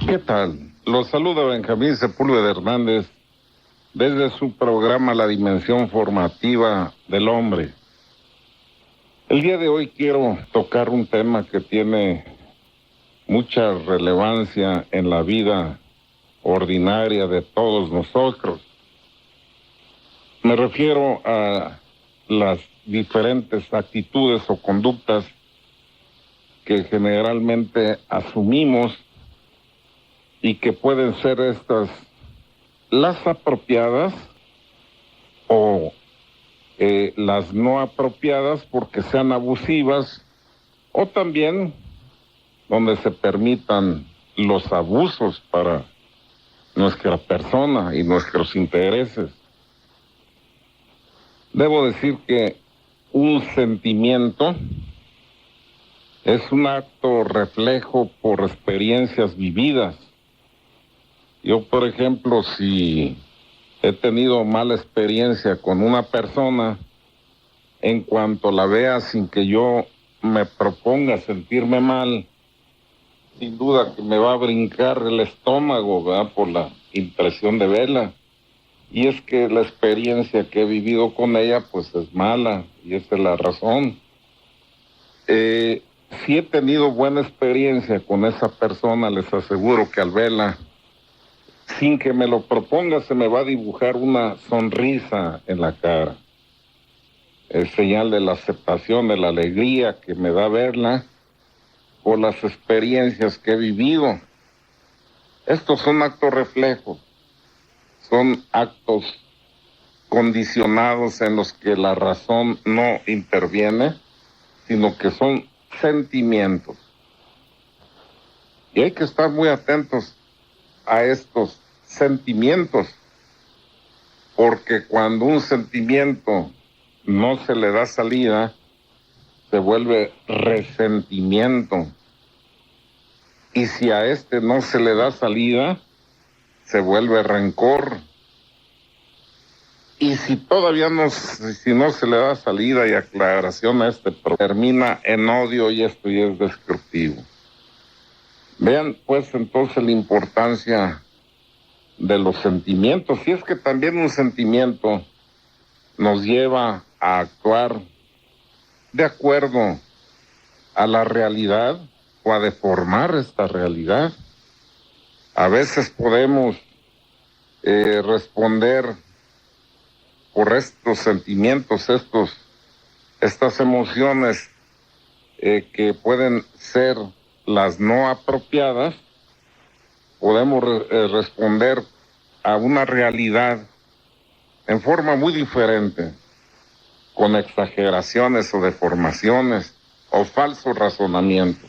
¿Qué tal? Los saluda Benjamín Sepúlveda Hernández desde su programa La Dimensión Formativa del Hombre. El día de hoy quiero tocar un tema que tiene mucha relevancia en la vida ordinaria de todos nosotros. Me refiero a las diferentes actitudes o conductas que generalmente asumimos y que pueden ser estas las apropiadas o las no apropiadas porque sean abusivas, o también donde se permitan los abusos para nuestra persona y nuestros intereses. Debo decir que un sentimiento es un acto reflejo por experiencias vividas. Yo, por ejemplo, si he tenido mala experiencia con una persona, en cuanto la vea sin que yo me proponga sentirme mal, sin duda que me va a brincar el estómago, ¿verdad? Por la impresión de verla. Y es que la experiencia que he vivido con ella, pues es mala, y esa es la razón. Si he tenido buena experiencia con esa persona, les aseguro que al verla, sin que me lo proponga, se me va a dibujar una sonrisa en la cara. Es señal de la aceptación, de la alegría que me da verla por las experiencias que he vivido. Estos son actos reflejos, son actos condicionados en los que la razón no interviene, sino que son sentimientos. Y hay que estar muy atentos a estos sentimientos, porque cuando un sentimiento no se le da salida, se vuelve resentimiento. Y si a este no se le da salida, se vuelve rencor. Y si todavía no se le da salida y aclaración a este, termina en odio, y esto ya es destructivo. Vean pues entonces la importancia de los sentimientos. Y es que también un sentimiento nos lleva a actuar de acuerdo a la realidad o a deformar esta realidad. A veces podemos responder por estos sentimientos, estas emociones que pueden ser las no apropiadas. Podemos responder a una realidad en forma muy diferente, con exageraciones o deformaciones o falsos razonamientos.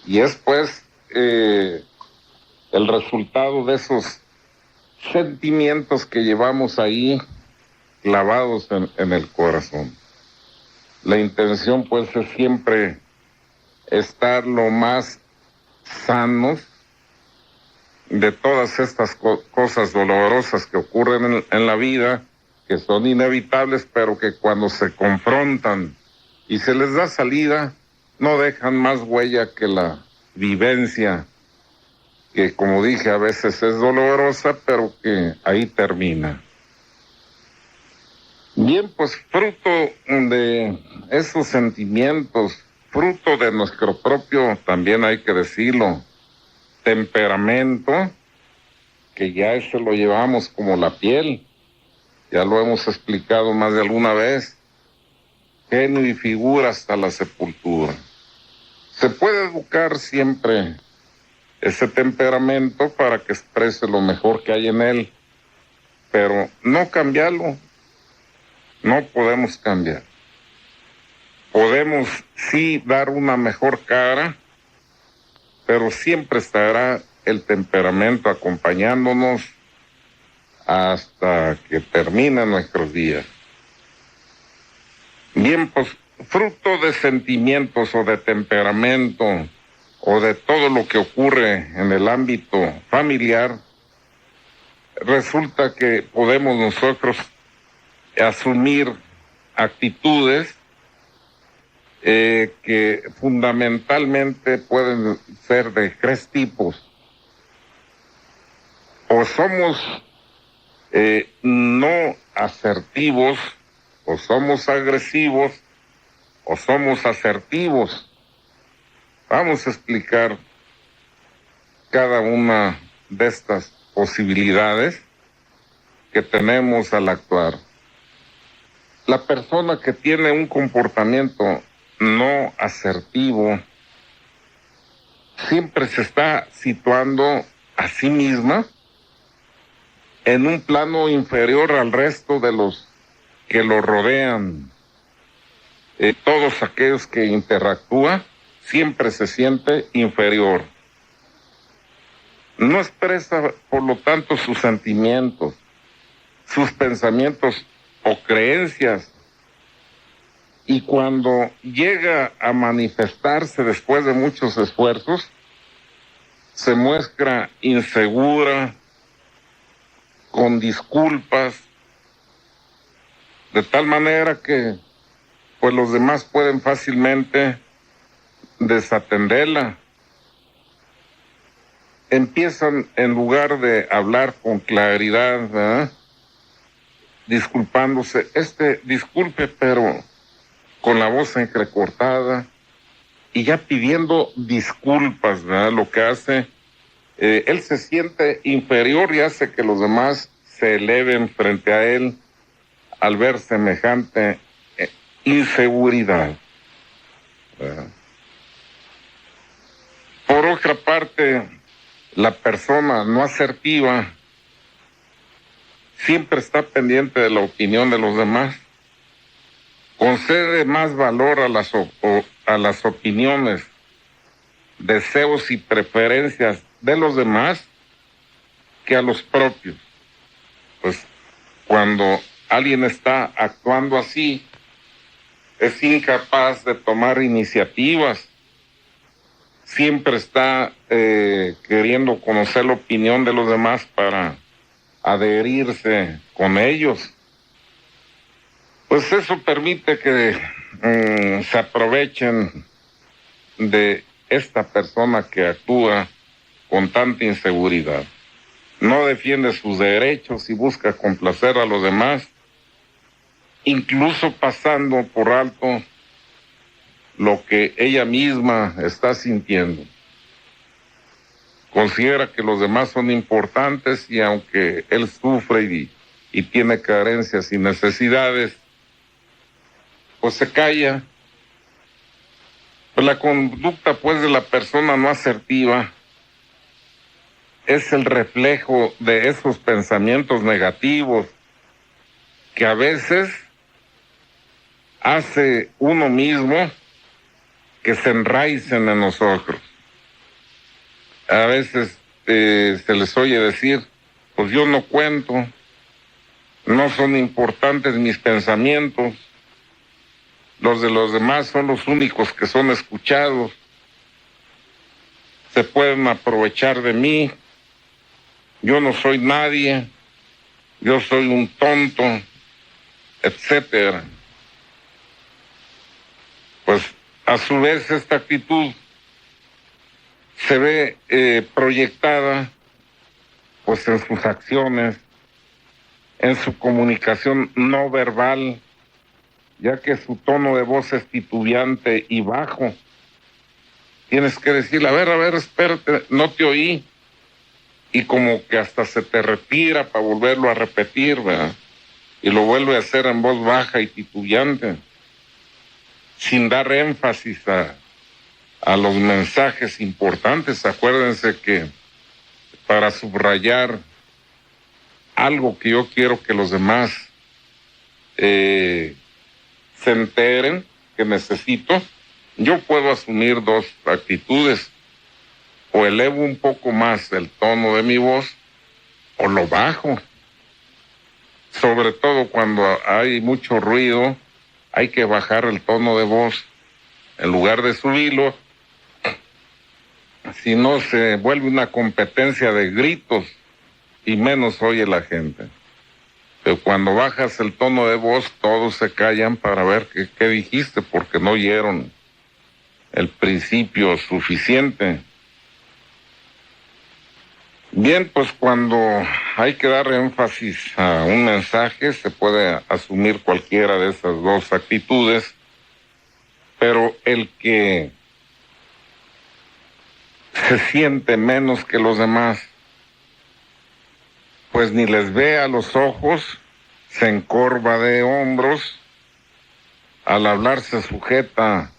Y es pues el resultado de esos sentimientos que llevamos ahí clavados en el corazón. La intención pues es siempre estar lo más sanos de todas estas cosas dolorosas que ocurren en la vida, que son inevitables, pero que cuando se confrontan y se les da salida, no dejan más huella que la vivencia, que como dije a veces es dolorosa, pero que ahí termina. Bien, pues fruto de esos sentimientos, fruto de nuestro propio, también hay que decirlo, temperamento, que ya ese lo llevamos como la piel, ya lo hemos explicado más de alguna vez, genio y figura hasta la sepultura. Se puede educar siempre ese temperamento para que exprese lo mejor que hay en él, pero no cambiarlo, no podemos cambiar. Podemos sí dar una mejor cara, pero siempre estará el temperamento acompañándonos hasta que terminen nuestros días. Bien, pues fruto de sentimientos o de temperamento o de todo lo que ocurre en el ámbito familiar, resulta que podemos nosotros asumir actitudes que fundamentalmente pueden ser de tres tipos. O somos no asertivos, o somos agresivos, o somos asertivos. Vamos a explicar cada una de estas posibilidades que tenemos al actuar. La persona que tiene un comportamiento no asertivo siempre se está situando a sí misma en un plano inferior al resto de los que lo rodean. Todos aquellos que interactúan siempre se siente inferior. No expresa, por lo tanto, sus sentimientos, sus pensamientos o creencias. Y cuando llega a manifestarse después de muchos esfuerzos, se muestra insegura, con disculpas, de tal manera que pues los demás pueden fácilmente desatenderla. Empiezan, en lugar de hablar con claridad, ¿verdad?, disculpándose, disculpe, pero con la voz entrecortada, y ya pidiendo disculpas, ¿verdad? Lo que hace, él se siente inferior y hace que los demás se eleven frente a él al ver semejante inseguridad, ¿verdad? Por otra parte, la persona no asertiva siempre está pendiente de la opinión de los demás, concede más valor a las opiniones, deseos y preferencias de los demás que a los propios. Pues cuando alguien está actuando así, es incapaz de tomar iniciativas, siempre está queriendo conocer la opinión de los demás para adherirse con ellos. Pues eso permite que se aprovechen de esta persona que actúa con tanta inseguridad. No defiende sus derechos y busca complacer a los demás, incluso pasando por alto lo que ella misma está sintiendo. Considera que los demás son importantes y aunque él sufre y tiene carencias y necesidades, pues se calla. Pues la conducta pues de la persona no asertiva es el reflejo de esos pensamientos negativos que a veces hace uno mismo que se enraicen en nosotros. A veces se les oye decir, pues yo no cuento, no son importantes mis pensamientos, los de los demás son los únicos que son escuchados, se pueden aprovechar de mí, yo no soy nadie, yo soy un tonto, etcétera. Pues a su vez esta actitud se ve proyectada pues en sus acciones, en su comunicación no verbal, ya que su tono de voz es titubeante y bajo. Tienes que decirle, a ver, espérate, no te oí. Y como que hasta se te retira para volverlo a repetir, ¿verdad? Y lo vuelve a hacer en voz baja y titubeante, sin dar énfasis a los mensajes importantes. Acuérdense que para subrayar algo que yo quiero que los demás se enteren, que necesito, yo puedo asumir dos actitudes: o elevo un poco más el tono de mi voz o lo bajo. Sobre todo cuando hay mucho ruido, hay que bajar el tono de voz en lugar de subirlo. Si no, se vuelve una competencia de gritos y menos oye la gente. Pero cuando bajas el tono de voz, todos se callan para ver qué dijiste, porque no oyeron el principio suficiente. Bien, pues cuando hay que dar énfasis a un mensaje, se puede asumir cualquiera de esas dos actitudes, pero el que se siente menos que los demás, pues ni les ve a los ojos, se encorva de hombros, al hablar se sujeta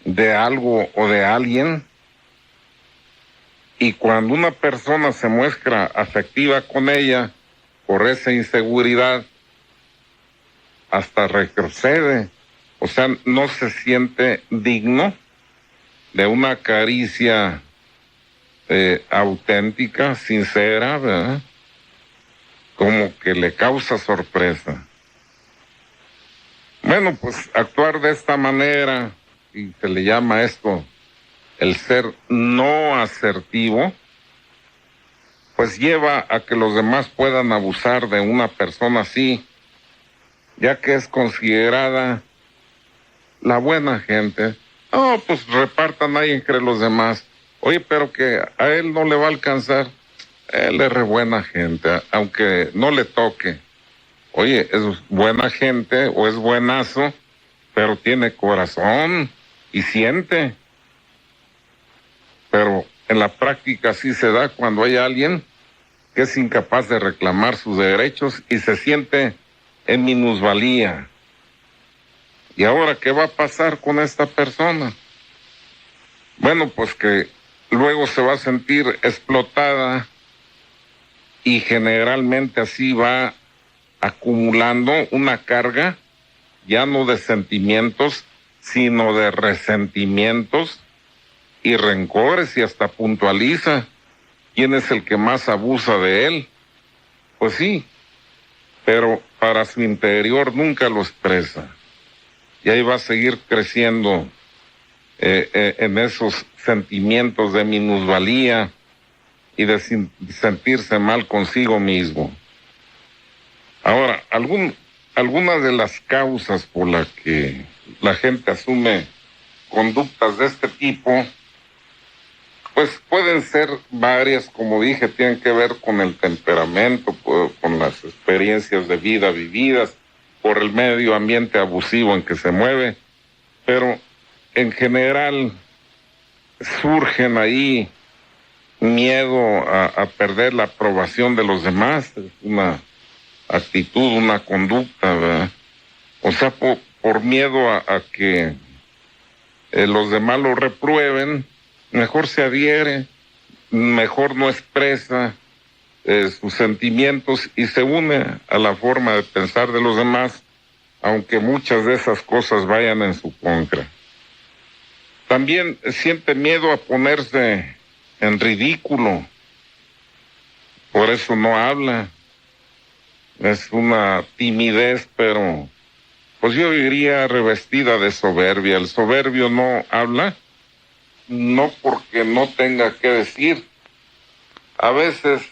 de algo o de alguien, y cuando una persona se muestra afectiva con ella por esa inseguridad, hasta retrocede, o sea, no se siente digno de una caricia auténtica, sincera, ¿verdad? Como que le causa sorpresa. Bueno, pues actuar de esta manera, y se le llama esto el ser no asertivo, pues lleva a que los demás puedan abusar de una persona así, ya que es considerada la buena gente. No, pues repartan ahí entre los demás. Oye, pero que a él no le va a alcanzar. Él es re buena gente, aunque no le toque. Oye, es buena gente o es buenazo, pero tiene corazón y siente. Pero en la práctica sí se da cuando hay alguien que es incapaz de reclamar sus derechos y se siente en minusvalía. ¿Y ahora qué va a pasar con esta persona? Bueno, pues que luego se va a sentir explotada y generalmente así va acumulando una carga, ya no de sentimientos, sino de resentimientos y rencores, y hasta puntualiza quién es el que más abusa de él. Pues sí, pero para su interior nunca lo expresa. Y ahí va a seguir creciendo en esos sentimientos de minusvalía y de sentirse mal consigo mismo. Ahora, algunas de las causas por las que la gente asume conductas de este tipo, pues pueden ser varias, como dije, tienen que ver con el temperamento, con las experiencias de vida vividas, por el medio ambiente abusivo en que se mueve, pero en general surgen ahí miedo a perder la aprobación de los demás, es una actitud, una conducta, ¿verdad? O sea, por miedo a que los demás lo reprueben, mejor se adhiere, mejor no expresa sus sentimientos y se une a la forma de pensar de los demás, aunque muchas de esas cosas vayan en su contra. También siente miedo a ponerse en ridículo, por eso no habla. Es una timidez, pero pues yo diría revestida de soberbia. El soberbio no habla, no porque no tenga que decir. A veces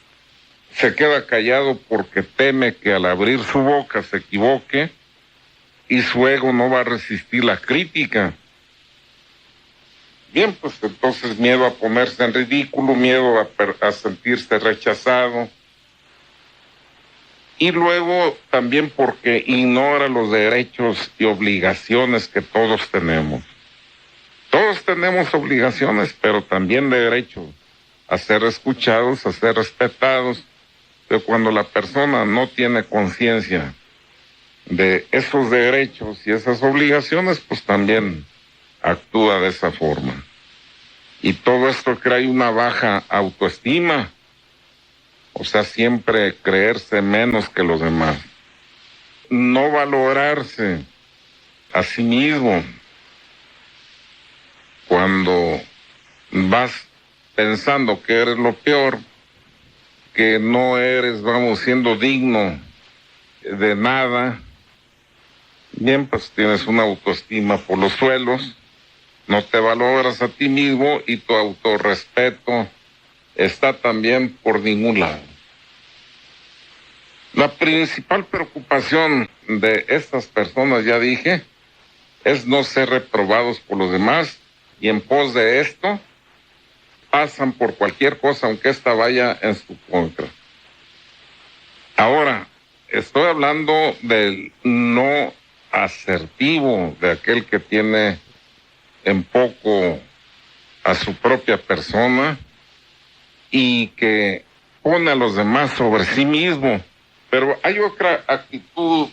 se queda callado porque teme que al abrir su boca se equivoque y su ego no va a resistir la crítica. Bien, pues entonces miedo a ponerse en ridículo, miedo a sentirse rechazado. Y luego también porque ignora los derechos y obligaciones que todos tenemos. Todos tenemos obligaciones, pero también derechos a ser escuchados, a ser respetados. Pero cuando la persona no tiene conciencia de esos derechos y esas obligaciones, pues también actúa de esa forma. Y todo esto crea una baja autoestima, o sea, siempre creerse menos que los demás. No valorarse a sí mismo. Cuando vas pensando que eres lo peor, que no eres, vamos, siendo digno de nada, bien, pues tienes una autoestima por los suelos, no te valoras a ti mismo y tu autorrespeto está también por ningún lado. La principal preocupación de estas personas, ya dije, es no ser reprobados por los demás y en pos de esto pasan por cualquier cosa, aunque ésta vaya en su contra. Ahora, estoy hablando del no asertivo, de aquel que tiene en poco a su propia persona y que pone a los demás sobre sí mismo. Pero hay otra actitud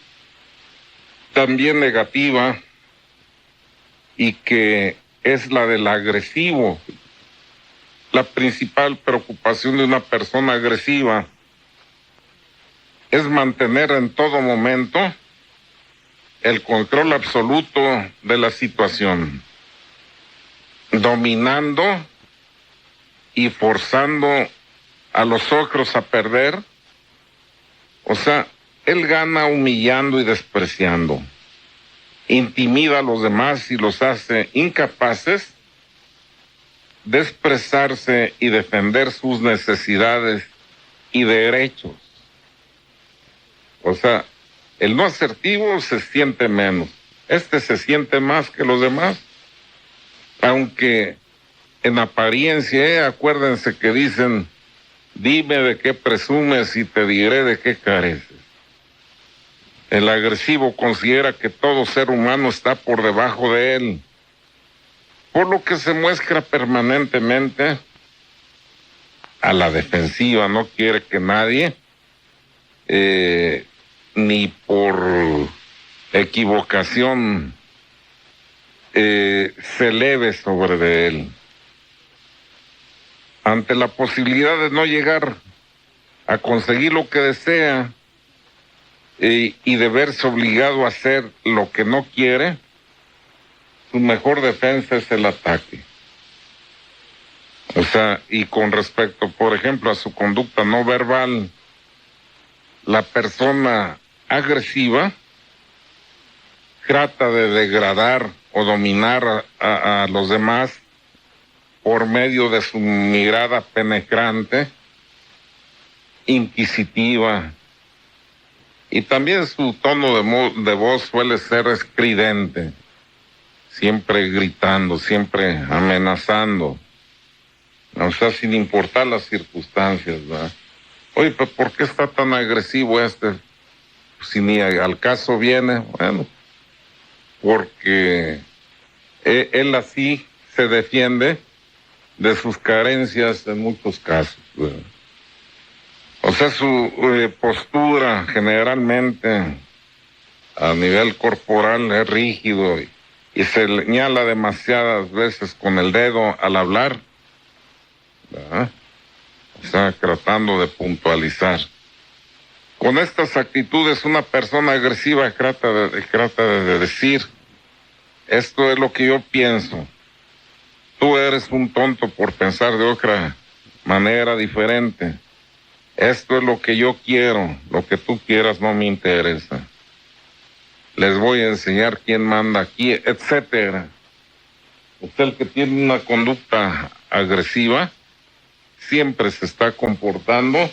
también negativa y que es la del agresivo. La principal preocupación de una persona agresiva es mantener en todo momento el control absoluto de la situación, dominando y forzando a los otros a perder. O sea, él gana humillando y despreciando, intimida a los demás y los hace incapaces de expresarse y defender sus necesidades y derechos. O sea, el no asertivo se siente menos, se siente más que los demás, aunque en apariencia, acuérdense que dicen, dime de qué presumes y te diré de qué careces. El agresivo considera que todo ser humano está por debajo de él, por lo que se muestra permanentemente a la defensiva, no quiere que nadie, ni por equivocación, se eleve sobre de él. Ante la posibilidad de no llegar a conseguir lo que desea y de verse obligado a hacer lo que no quiere, su mejor defensa es el ataque. O sea, y con respecto, por ejemplo, a su conducta no verbal, la persona agresiva trata de degradar o dominar a los demás por medio de su mirada penetrante, inquisitiva, y también su tono de voz suele ser estridente, siempre gritando, siempre amenazando, o sea, sin importar las circunstancias, ¿verdad? Oye, pero ¿por qué está tan agresivo este? Si ni al caso viene, bueno, porque él así se defiende de sus carencias en muchos casos, ¿verdad? O sea, su postura generalmente a nivel corporal es rígido y se señala demasiadas veces con el dedo al hablar, ¿verdad? O sea, tratando de puntualizar. Con estas actitudes, una persona agresiva trata de decir, esto es lo que yo pienso. Tú eres un tonto por pensar de otra manera diferente. Esto es lo que yo quiero, lo que tú quieras no me interesa. Les voy a enseñar quién manda aquí, etcétera. Usted, el que tiene una conducta agresiva, siempre se está comportando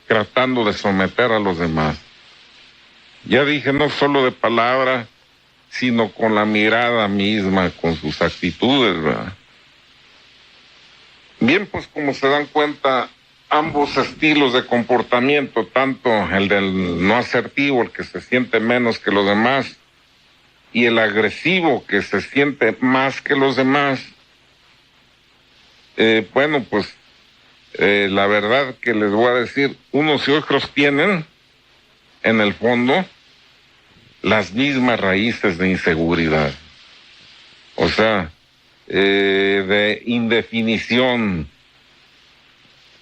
tratando de someter a los demás. Ya dije, no solo de palabra, sino con la mirada misma, con sus actitudes, ¿verdad? Bien, pues como se dan cuenta, ambos estilos de comportamiento, tanto el del no asertivo, el que se siente menos que los demás, y el agresivo, que se siente más que los demás, bueno, pues la verdad que les voy a decir, unos y otros tienen, en el fondo, las mismas raíces de inseguridad. O sea, de indefinición.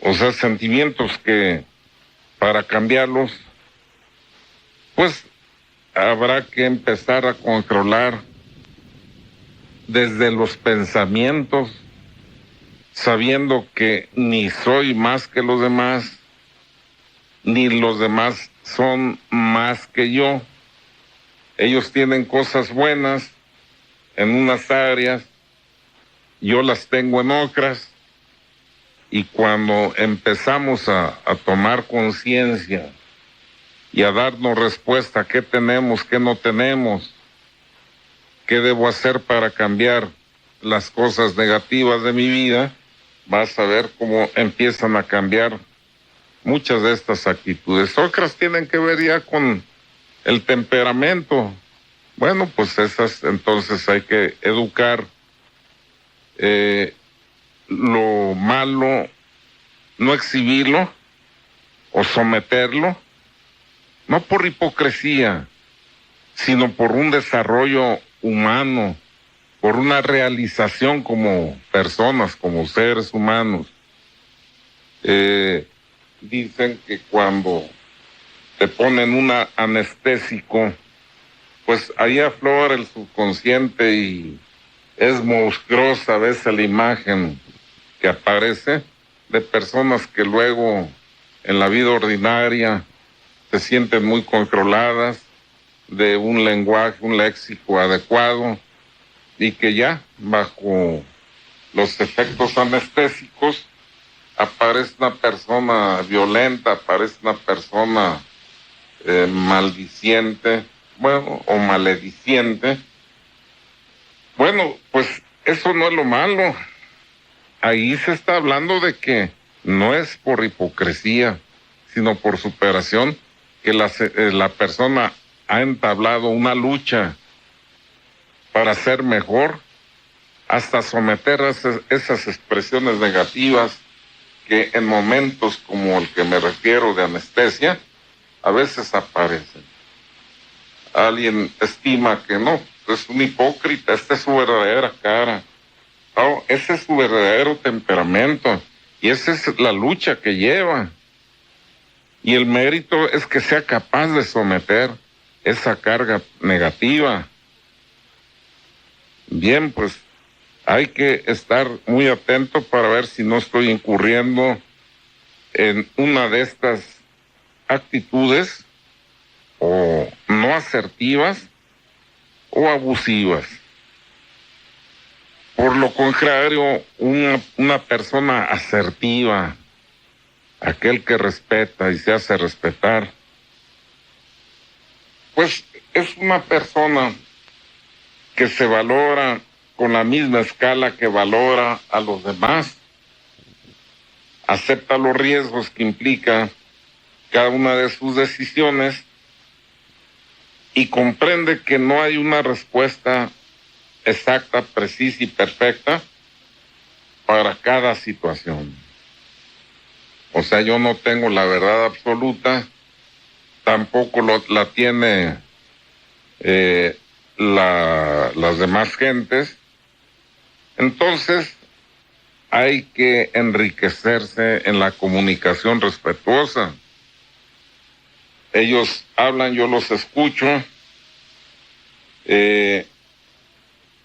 O sea, sentimientos que para cambiarlos, pues habrá que empezar a controlar desde los pensamientos, sabiendo que ni soy más que los demás, ni los demás son más que yo. Ellos tienen cosas buenas en unas áreas, yo las tengo en otras, y cuando empezamos a tomar conciencia y a darnos respuesta a qué tenemos, qué no tenemos, ¿qué debo hacer para cambiar las cosas negativas de mi vida? Vas a ver cómo empiezan a cambiar muchas de estas actitudes. Otras tienen que ver ya con el temperamento. Bueno, pues esas entonces hay que educar. Lo malo, no exhibirlo o someterlo, no por hipocresía, sino por un desarrollo humano, por una realización como personas, como seres humanos. Dicen que cuando te ponen un anestésico, pues ahí aflora el subconsciente y es monstruosa a veces la imagen que aparece de personas que luego en la vida ordinaria se sienten muy controladas, de un lenguaje, un léxico adecuado, y que ya bajo los efectos anestésicos aparece una persona violenta, aparece una persona maldiciente, bueno, o malediciente. Bueno, pues eso no es lo malo. Ahí se está hablando de que no es por hipocresía, sino por superación, que la persona ha entablado una lucha para ser mejor, hasta someter a esas expresiones negativas que en momentos como el que me refiero de anestesia, a veces aparecen. Alguien estima que no, es un hipócrita, esta es su verdadera cara. No, ese es su verdadero temperamento y esa es la lucha que lleva. Y el mérito es que sea capaz de someter esa carga negativa. Bien, pues hay que estar muy atento para ver si no estoy incurriendo en una de estas actitudes o no asertivas o abusivas. Por lo contrario, una persona asertiva, aquel que respeta y se hace respetar, pues es una persona que se valora con la misma escala que valora a los demás, acepta los riesgos que implica cada una de sus decisiones y comprende que no hay una respuesta exacta, precisa y perfecta para cada situación. O sea, yo no tengo la verdad absoluta, tampoco la tiene las demás gentes. Entonces, hay que enriquecerse en la comunicación respetuosa. Ellos hablan, yo los escucho.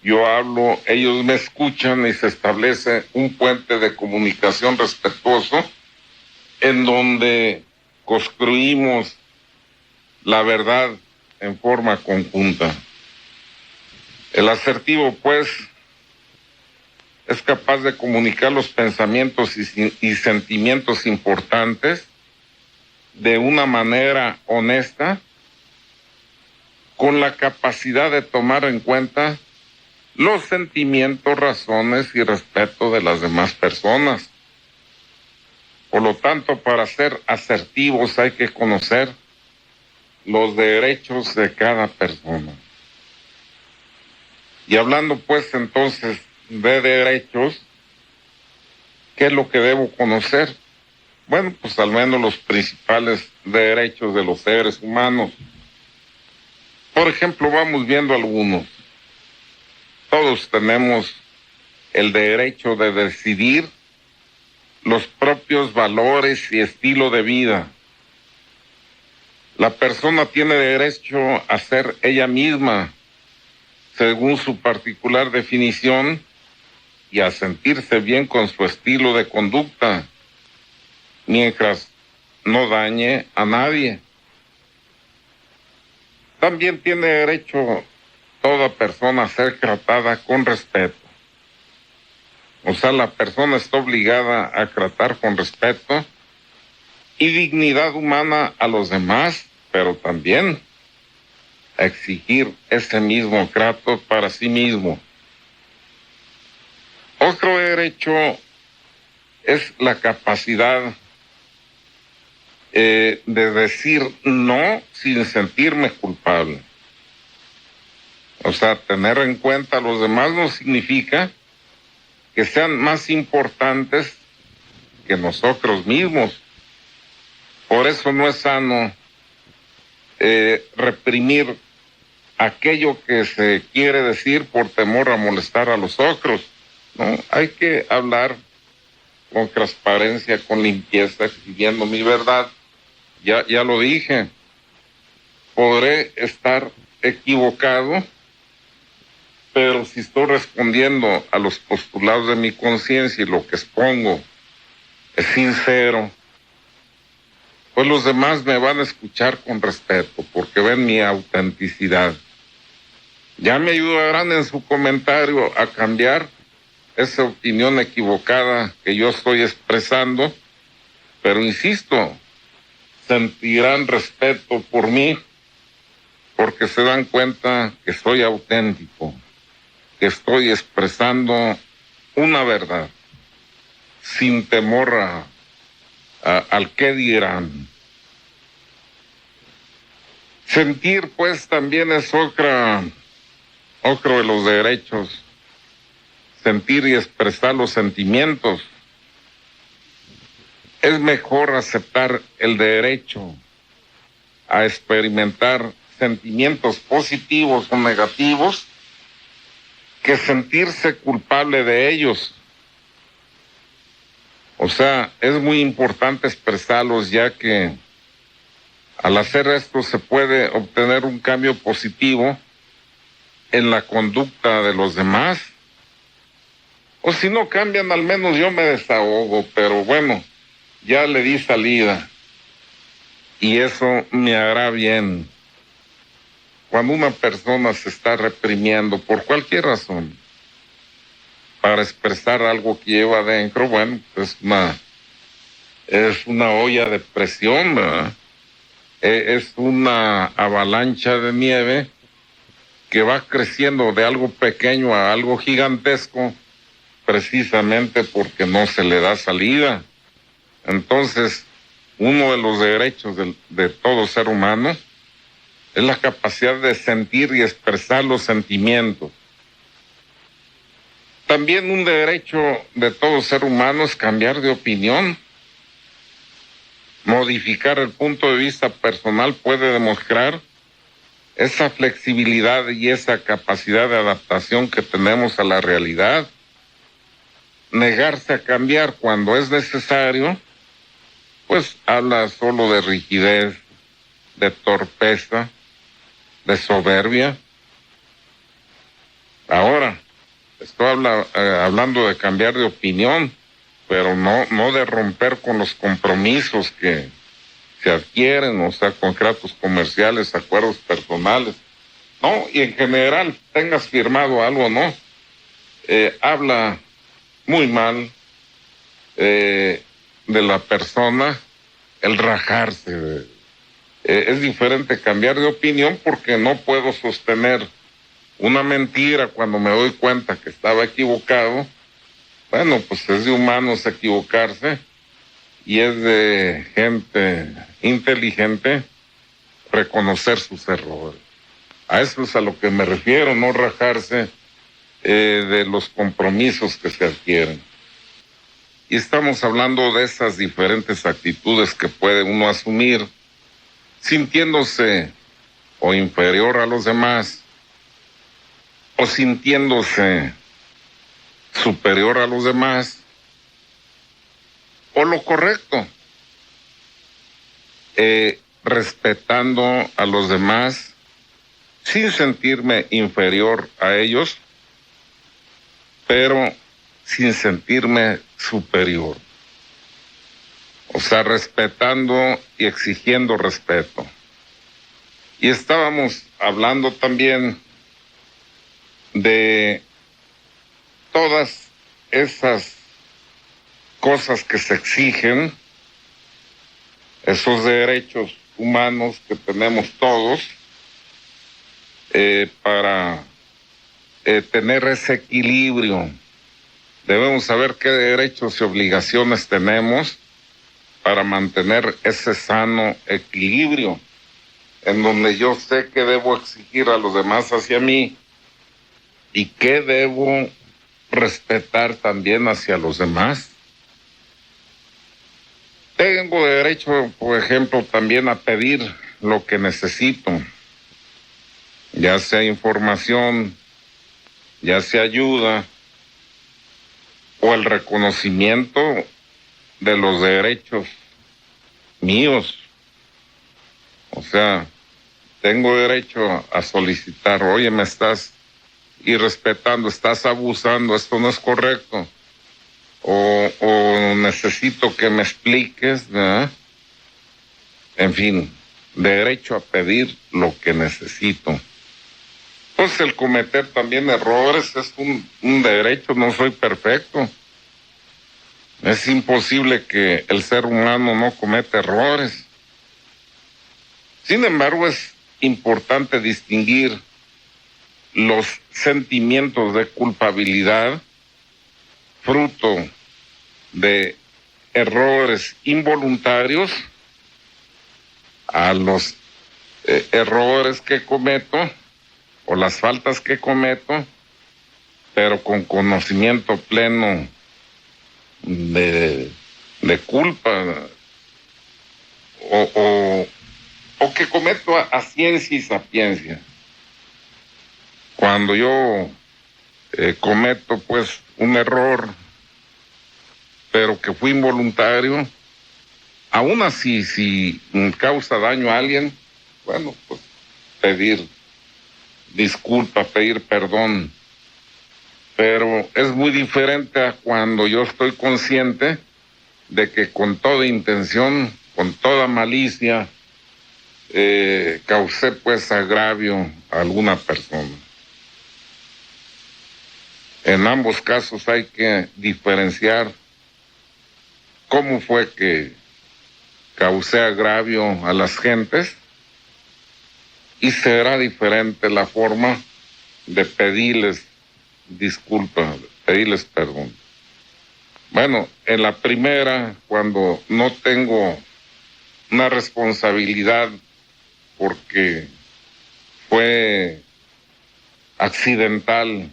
Yo hablo, ellos me escuchan y se establece un puente de comunicación respetuoso en donde construimos la verdad en forma conjunta. El asertivo, pues, es capaz de comunicar los pensamientos y sentimientos importantes de una manera honesta, con la capacidad de tomar en cuenta los sentimientos, razones y respeto de las demás personas. Por lo tanto, para ser asertivos hay que conocer los derechos de cada persona. Y hablando pues entonces de derechos, ¿qué es lo que debo conocer? Bueno, pues al menos los principales derechos de los seres humanos. Por ejemplo, vamos viendo algunos. Todos tenemos el derecho de decidir los propios valores y estilo de vida. La persona tiene derecho a ser ella misma, según su particular definición, y a sentirse bien con su estilo de conducta, mientras no dañe a nadie. También tiene derecho toda persona a ser tratada con respeto. O sea, la persona está obligada a tratar con respeto y dignidad humana a los demás, pero también a exigir ese mismo trato para sí mismo. Otro derecho es la capacidad de decir no sin sentirme culpable. O sea, tener en cuenta a los demás no significa que sean más importantes que nosotros mismos. Por eso no es sano reprimir aquello que se quiere decir por temor a molestar a los otros, ¿no? Hay que hablar con transparencia, con limpieza, escribiendo mi verdad. Ya lo dije, podré estar equivocado, pero si estoy respondiendo a los postulados de mi conciencia y lo que expongo es sincero, pues los demás me van a escuchar con respeto porque ven mi autenticidad. Ya me ayudarán en su comentario a cambiar esa opinión equivocada que yo estoy expresando, pero insisto, sentirán respeto por mí porque se dan cuenta que soy auténtico, que estoy expresando una verdad, sin temor al qué dirán. Sentir, pues, también es otro de los derechos. Sentir y expresar los sentimientos. Es mejor aceptar el derecho a experimentar sentimientos positivos o negativos que sentirse culpable de ellos. O sea, es muy importante expresarlos, ya que al hacer esto se puede obtener un cambio positivo en la conducta de los demás. O si no cambian, al menos yo me desahogo, pero bueno, ya le di salida y eso me hará bien. Cuando una persona se está reprimiendo por cualquier razón para expresar algo que lleva adentro, bueno, es una olla de presión, ¿verdad? Es una avalancha de nieve que va creciendo de algo pequeño a algo gigantesco, precisamente porque no se le da salida. Entonces, uno de los derechos de todo ser humano es la capacidad de sentir y expresar los sentimientos. También un derecho de todo ser humano es cambiar de opinión. Modificar el punto de vista personal puede demostrar esa flexibilidad y esa capacidad de adaptación que tenemos a la realidad. Negarse a cambiar cuando es necesario, pues habla solo de rigidez, de torpeza, de soberbia. Ahora, estoy hablando de cambiar de opinión, pero no de romper con los compromisos que se adquieren, o sea, contratos comerciales, acuerdos personales. No, y en general, tengas firmado algo o no, habla muy mal de la persona el rajarse. Es diferente cambiar de opinión porque no puedo sostener una mentira cuando me doy cuenta que estaba equivocado. Bueno, pues es de humanos equivocarse y es de gente inteligente reconocer sus errores. A eso es a lo que me refiero, no rajarse de los compromisos que se adquieren. Y estamos hablando de esas diferentes actitudes que puede uno asumir sintiéndose o inferior a los demás o sintiéndose superior a los demás, o lo correcto, respetando a los demás sin sentirme inferior a ellos, pero sin sentirme superior. O sea, respetando y exigiendo respeto. Y estábamos hablando también de todas esas cosas que se exigen, esos derechos humanos que tenemos todos, para tener ese equilibrio. Debemos saber qué derechos y obligaciones tenemos para mantener ese sano equilibrio, en donde yo sé qué debo exigir a los demás hacia mí y qué debo respetar también hacia los demás. Tengo derecho, por ejemplo, también a pedir lo que necesito, ya sea información, ya sea ayuda o el reconocimiento de los derechos míos. O sea, tengo derecho a solicitar, oye, me estás irrespetando, estás abusando, esto no es correcto. O necesito que me expliques, ¿verdad? En fin, derecho a pedir lo que necesito. Pues el cometer también errores es un derecho, no soy perfecto. Es imposible que el ser humano no cometa errores. Sin embargo, es importante distinguir los sentimientos de culpabilidad, fruto de errores involuntarios, a los errores que cometo o las faltas que cometo, pero con conocimiento pleno de culpa, o que cometo a ciencia y sapiencia. Cuando yo cometo pues un error, pero que fue involuntario, aún así, si causa daño a alguien, bueno, pues pedir disculpa, pedir perdón. Pero es muy diferente a cuando yo estoy consciente de que con toda intención, con toda malicia, causé pues agravio a alguna persona. En ambos casos hay que diferenciar cómo fue que causé agravio a las gentes, y será diferente la forma de pedirles disculpas, pedirles perdón. Bueno, en la primera, cuando no tengo una responsabilidad porque fue accidental,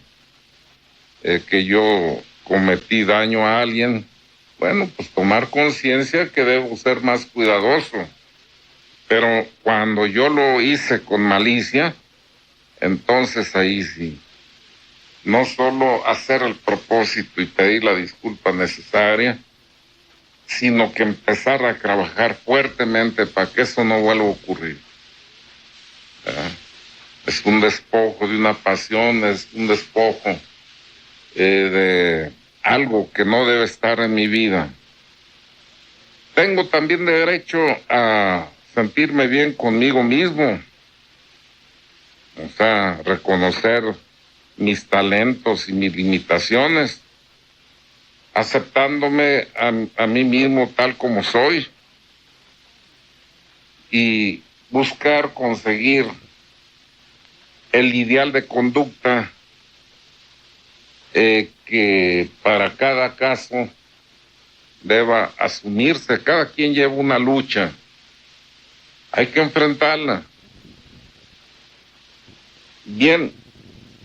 que yo cometí daño a alguien, bueno, pues tomar conciencia que debo ser más cuidadoso. Pero cuando yo lo hice con malicia, entonces ahí sí, no solo hacer el propósito y pedir la disculpa necesaria, sino que empezar a trabajar fuertemente para que eso no vuelva a ocurrir. Es un despojo de una pasión, es un despojo de algo que no debe estar en mi vida. Tengo también derecho a sentirme bien conmigo mismo, o sea, reconocer mis talentos y mis limitaciones, aceptándome a mí mismo tal como soy, y buscar conseguir el ideal de conducta que para cada caso deba asumirse. Cada quien lleva una lucha, hay que enfrentarla. Bien,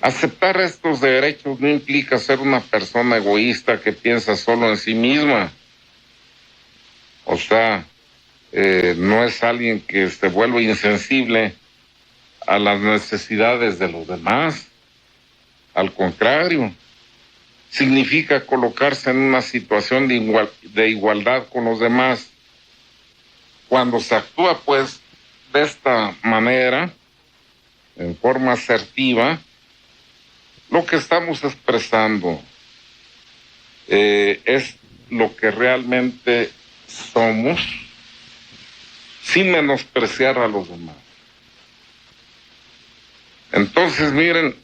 aceptar estos derechos no implica ser una persona egoísta que piensa solo en sí misma. O sea, no es alguien que se vuelva insensible a las necesidades de los demás. Al contrario, significa colocarse en una situación de igualdad con los demás. Cuando se actúa pues de esta manera, en forma asertiva, lo que estamos expresando es lo que realmente somos, sin menospreciar a los demás. Entonces, miren,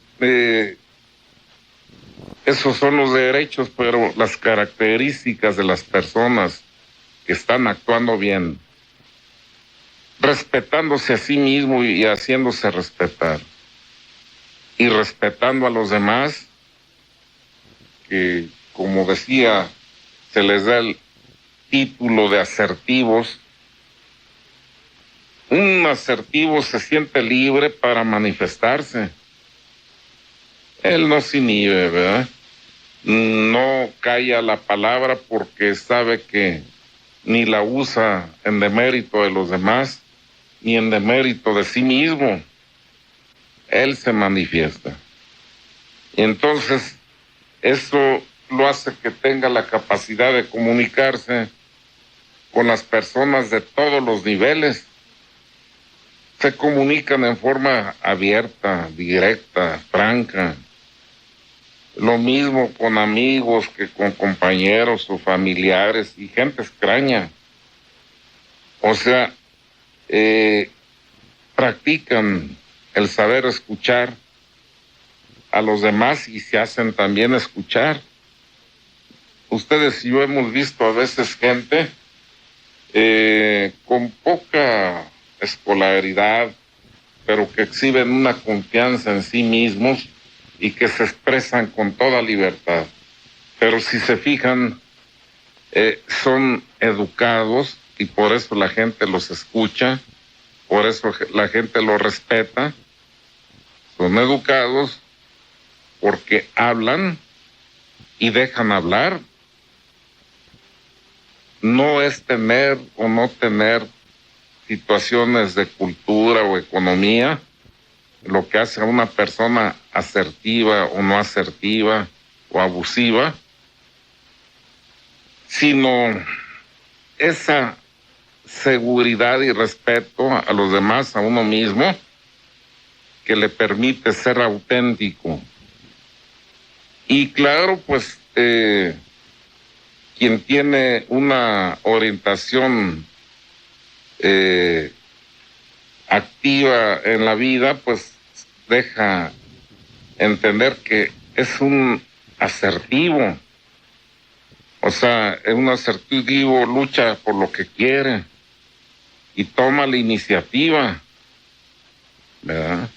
esos son los derechos, pero las características de las personas que están actuando bien, respetándose a sí mismo y haciéndose respetar. y respetando a los demás, que como decía, se les da el título de asertivos. Un asertivo se siente libre para manifestarse. Él no se inhibe, ¿verdad? No calla la palabra porque sabe que ni la usa en demérito de los demás, ni en demérito de sí mismo. Él se manifiesta. Y entonces eso lo hace que tenga la capacidad de comunicarse con las personas de todos los niveles. Se comunican en forma abierta, directa, franca. Lo mismo con amigos que con compañeros o familiares y gente extraña. O sea, practican el saber escuchar a los demás y se hacen también escuchar. Ustedes y yo hemos visto a veces gente con poca escolaridad, pero que exhiben una confianza en sí mismos y que se expresan con toda libertad. Pero si se fijan, son educados y por eso la gente los escucha, por eso la gente los respeta. Son educados porque hablan y dejan hablar. No es tener o no tener situaciones de cultura o economía lo que hace a una persona asertiva o no asertiva o abusiva, sino esa seguridad y respeto a los demás, a uno mismo, que le permite ser auténtico. Y claro, pues quien tiene una orientación activa en la vida, pues deja entender que es un asertivo. O sea, un asertivo lucha por lo que quiere y toma la iniciativa, ¿verdad?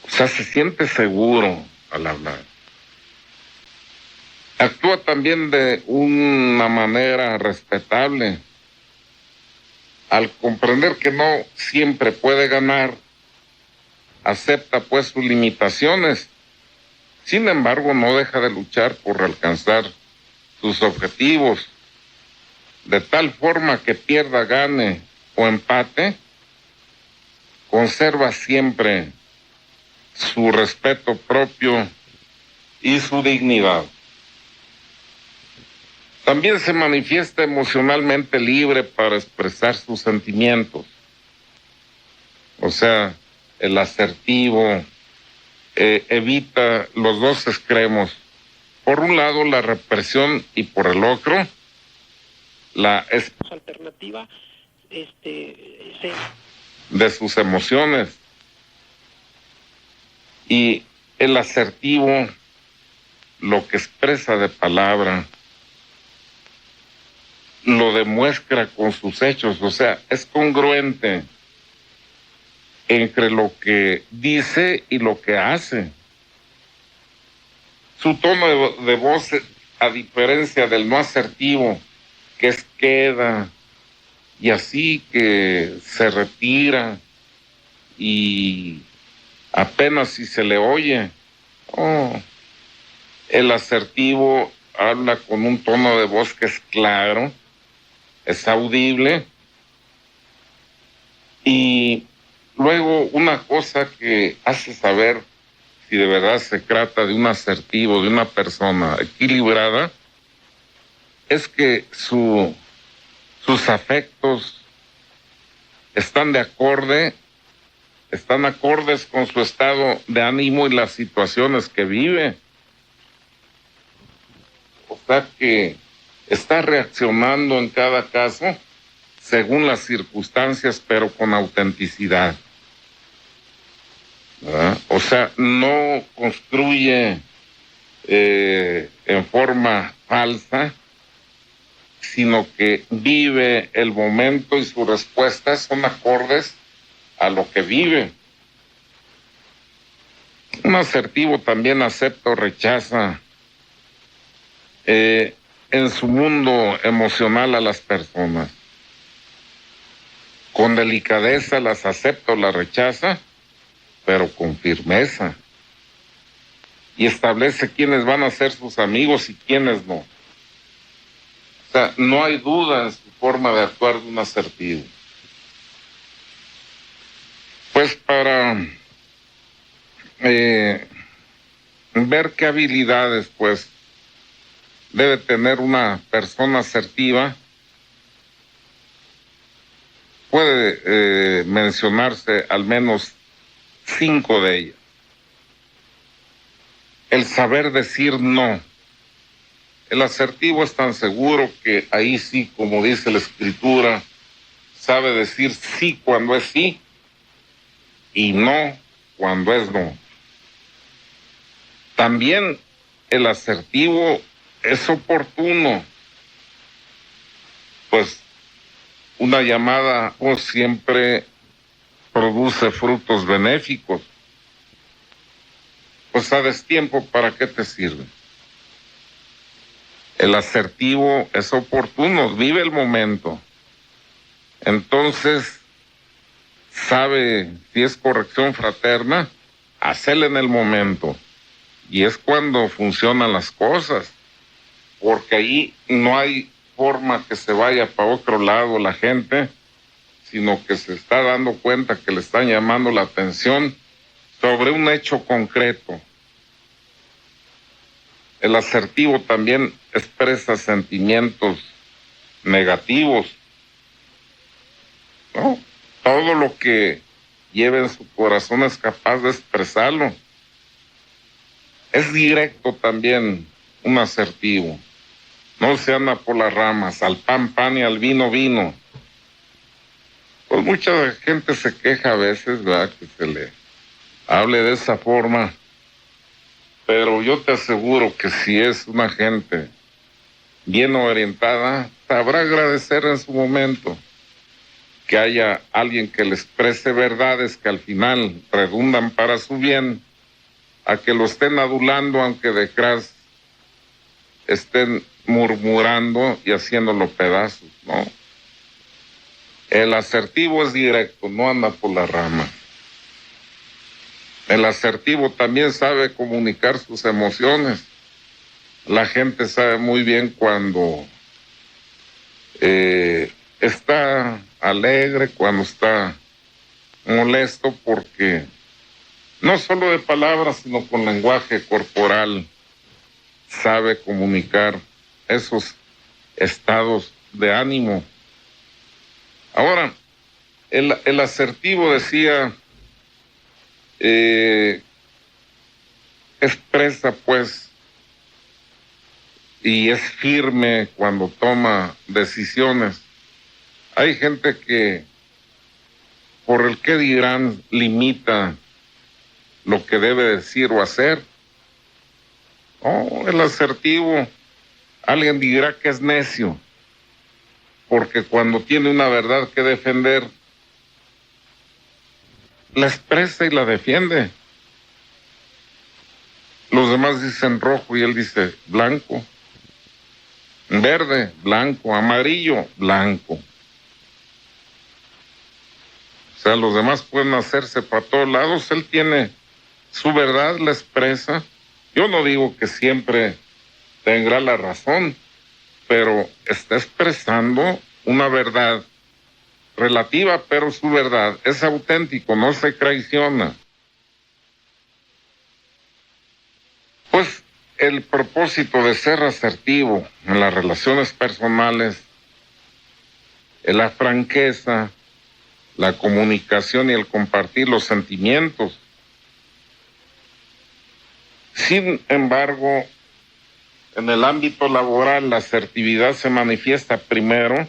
O sea, se siente seguro al hablar. Actúa también de una manera respetable. Al comprender que no siempre puede ganar, acepta pues sus limitaciones. Sin embargo, no deja de luchar por alcanzar sus objetivos. De tal forma que pierda, gane o empate, conserva siempre su respeto propio y su dignidad. También se manifiesta emocionalmente libre para expresar sus sentimientos. O sea, el asertivo evita los dos extremos. Por un lado, la represión y por el otro, la alternativa de sus emociones. Y el asertivo, lo que expresa de palabra, lo demuestra con sus hechos, o sea, es congruente entre lo que dice y lo que hace. Su tono de voz, a diferencia del no asertivo, que es queda y así que se retira y apenas si se le oye. El asertivo habla con un tono de voz que es claro, es audible. Y luego una cosa que hace saber si de verdad se trata de un asertivo, de una persona equilibrada, es que sus afectos están acordes con su estado de ánimo y las situaciones que vive. O sea que está reaccionando en cada caso según las circunstancias, pero con autenticidad, ¿verdad? O sea, no construye en forma falsa, sino que vive el momento y sus respuestas son acordes a lo que vive. Un asertivo también acepta o rechaza en su mundo emocional a las personas. Con delicadeza las acepta o las rechaza, pero con firmeza. Y establece quiénes van a ser sus amigos y quiénes no. O sea, no hay duda en su forma de actuar de un asertivo. Pues para ver qué habilidades pues debe tener una persona asertiva, puede mencionarse al menos 5 de ellas. El saber decir no. El asertivo es tan seguro que ahí sí, como dice la escritura, sabe decir sí cuando es sí y no cuando es no. También el asertivo es oportuno, pues una llamada siempre produce frutos benéficos. Pues a destiempo, ¿para qué te sirve? El asertivo es oportuno, vive el momento. Entonces, sabe si es corrección fraterna, hacela en el momento. Y es cuando funcionan las cosas, porque ahí no hay forma que se vaya para otro lado la gente, sino que se está dando cuenta que le están llamando la atención sobre un hecho concreto. El asertivo también expresa sentimientos negativos, ¿no? Todo lo que lleva en su corazón es capaz de expresarlo. Es directo también un asertivo. No se anda por las ramas, al pan, pan y al vino, vino. Pues mucha gente se queja a veces, ¿verdad?, que se le hable de esa forma. Pero yo te aseguro que si es una gente bien orientada, sabrá agradecer en su momento que haya alguien que le exprese verdades que al final redundan para su bien, a que lo estén adulando, aunque detrás estén murmurando y haciéndolo pedazos, ¿no? El asertivo es directo, no anda por la rama. El asertivo también sabe comunicar sus emociones. La gente sabe muy bien cuando está alegre, cuando está molesto, porque no solo de palabras, sino con lenguaje corporal sabe comunicar esos estados de ánimo. Ahora, el asertivo decía, expresa pues y es firme cuando toma decisiones. Hay gente que por el qué dirán limita lo que debe decir o hacer. El asertivo, alguien dirá que es necio, porque cuando tiene una verdad que defender, la expresa y la defiende. Los demás dicen rojo y él dice blanco, verde, blanco, amarillo, blanco. O sea, los demás pueden hacerse para todos lados, él tiene su verdad, la expresa. Yo no digo que siempre tendrá la razón, pero está expresando una verdad relativa, pero su verdad es auténtico, no se traiciona. Pues el propósito de ser asertivo en las relaciones personales es la franqueza, la comunicación y el compartir los sentimientos. Sin embargo, en el ámbito laboral, la asertividad se manifiesta primero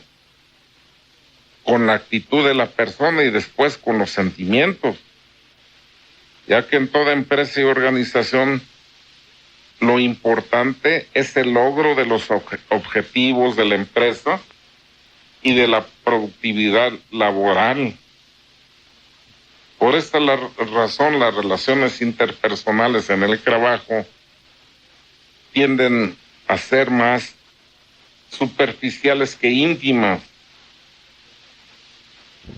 con la actitud de la persona y después con los sentimientos, ya que en toda empresa y organización lo importante es el logro de los objetivos de la empresa y de la productividad laboral. Por esta razón, las relaciones interpersonales en el trabajo tienden a ser más superficiales que íntimas,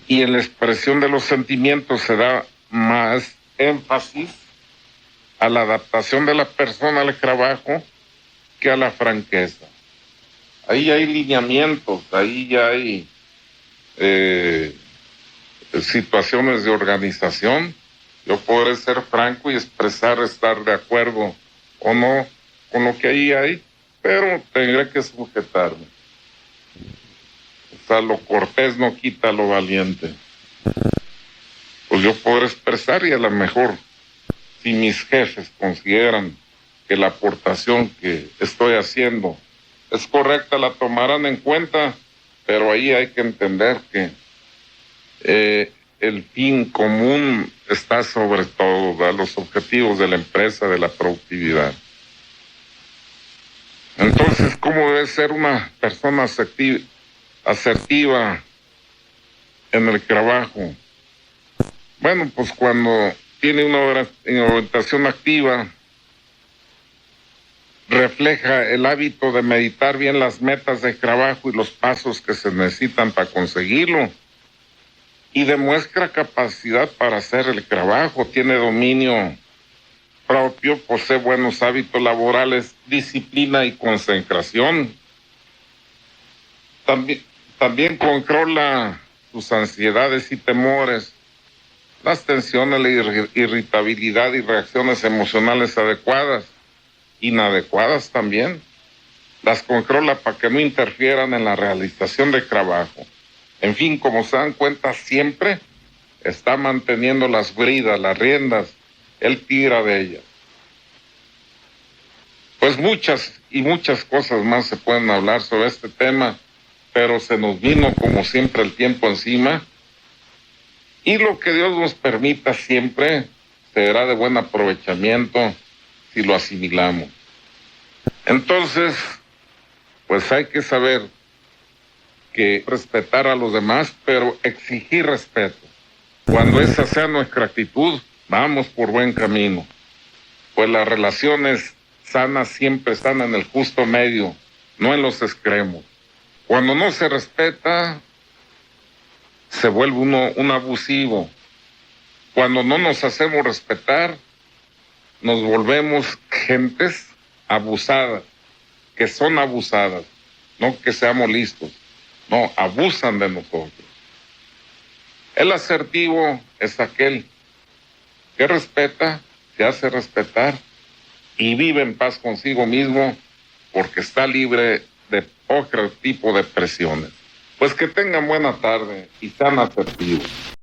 y en la expresión de los sentimientos se da más énfasis a la adaptación de la persona al trabajo que a la franqueza. Ahí hay lineamientos, ahí ya hay situaciones de organización. Yo podré ser franco y expresar estar de acuerdo o no con lo que ahí hay, pero tendré que sujetarme. O sea, lo cortés no quita lo valiente. Pues yo podré expresar, y a lo mejor, si mis jefes consideran que la aportación que estoy haciendo es correcta, la tomarán en cuenta, pero ahí hay que entender que el fin común está sobre todo, ¿verdad? Los objetivos de la empresa, de la productividad. Entonces, ¿cómo debe ser una persona asertiva en el trabajo? Bueno, pues cuando tiene una orientación activa, refleja el hábito de meditar bien las metas de trabajo y los pasos que se necesitan para conseguirlo, y demuestra capacidad para hacer el trabajo, tiene dominio propio, posee buenos hábitos laborales, disciplina y concentración. También controla sus ansiedades y temores, las tensiones, la irritabilidad y reacciones emocionales inadecuadas también. Las controla para que no interfieran en la realización del trabajo. En fin, como se dan cuenta, siempre está manteniendo las bridas, las riendas, él tira de ellas. Pues muchas cosas más se pueden hablar sobre este tema, pero se nos vino como siempre el tiempo encima, y lo que Dios nos permita siempre será de buen aprovechamiento si lo asimilamos. Entonces, pues hay que saber que respetar a los demás, pero exigir respeto. Cuando esa sea nuestra actitud, vamos por buen camino. Pues las relaciones sanas siempre están en el justo medio, no en los extremos. Cuando no se respeta, se vuelve uno un abusivo. Cuando no nos hacemos respetar, nos volvemos gentes abusadas, que son abusadas, no que seamos listos. No, abusan de nosotros. El asertivo es aquel que respeta, se hace respetar y vive en paz consigo mismo, porque está libre de otro tipo de presiones. Pues que tengan buena tarde y sean asertivos.